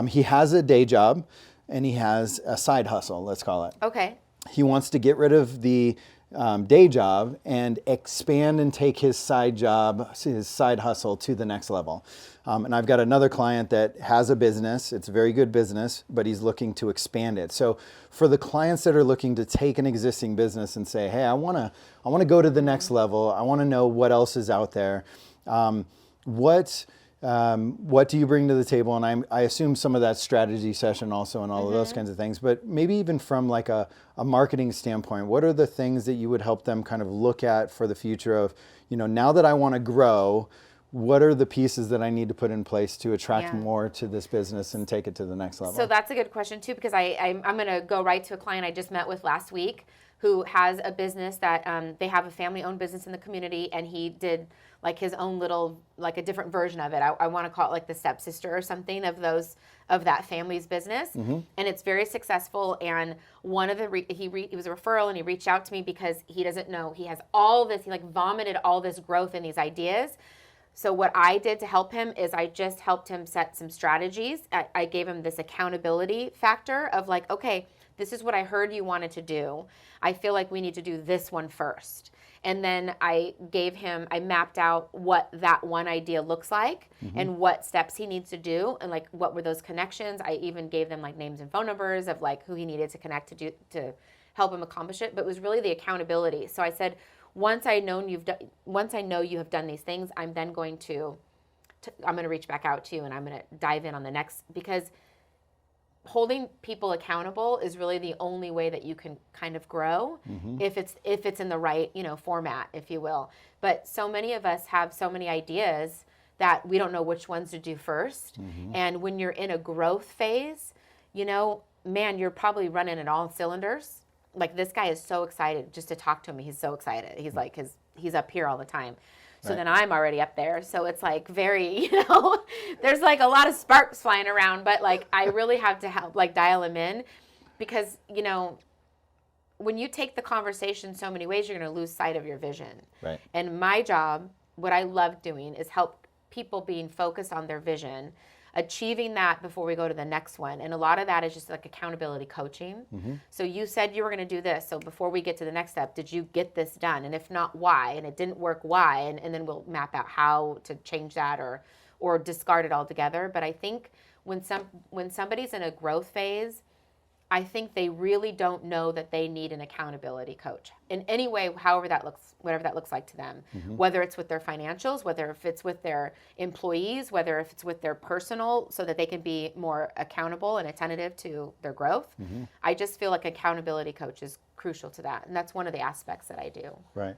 He has a day job and he has a side hustle, let's call it. Okay. He wants to get rid of the day job and expand and take his side job, his side hustle to the next level. And I've got another client that has a business. It's a very good business, but he's looking to expand it. So for the clients that are looking to take an existing business and say, hey, I want to go to the next level. I want to know what else is out there. What do you bring to the table? And I assume some of that strategy session also and all of those kinds of things, but maybe even from like a marketing standpoint, what are the things that you would help them kind of look at for the future of, now that I want to grow, what are the pieces that I need to put in place to attract more to this business and take it to the next level? So that's a good question too, because I'm going to go right to a client I just met with last week who has a business that they have a family-owned business in the community, and he did like his own little, like a different version of it. I want to call it like the stepsister or something of that family's business. And it's very successful. And one of the, he was a referral, and he reached out to me because he doesn't know, he has all this, he like vomited all this growth and these ideas. So what I did to help him is I just helped him set some strategies. I gave him this accountability factor of like, okay, this is what I heard you wanted to do. I feel like we need to do this one first. And then I mapped out what that one idea looks like and what steps he needs to do and like what were those connections. I even gave them like names and phone numbers of like who he needed to connect to help him accomplish it. But it was really the accountability. So I said, once I know you have done these things, I'm then going to reach back out to you, and I'm going to dive in on the next, because holding people accountable is really the only way that you can kind of grow if it's in the right, format, if you will. But so many of us have so many ideas that we don't know which ones to do first. And when you're in a growth phase, man, you're probably running at all cylinders. Like this guy is so excited just to talk to him. He's so excited. He's like, he's up here all the time. So then I'm already up there. So it's like very, there's like a lot of sparks flying around, but like I really have to help like dial him in, because, when you take the conversation so many ways, you're going to lose sight of your vision. Right. And my job, what I love doing is help people being focused on their vision, achieving that before we go to the next one. And a lot of that is just like accountability coaching. So you said you were going to do this. So before we get to the next step, did you get this done? And if not, why? And it didn't work, why? And then we'll map out how to change that or discard it altogether. But I think when somebody's in a growth phase, I think they really don't know that they need an accountability coach in any way, whatever that looks like to them, whether it's with their financials, whether if it's with their employees, whether if it's with their personal, so that they can be more accountable and attentive to their growth. I just feel like accountability coach is crucial to that. And that's one of the aspects that I do. Right.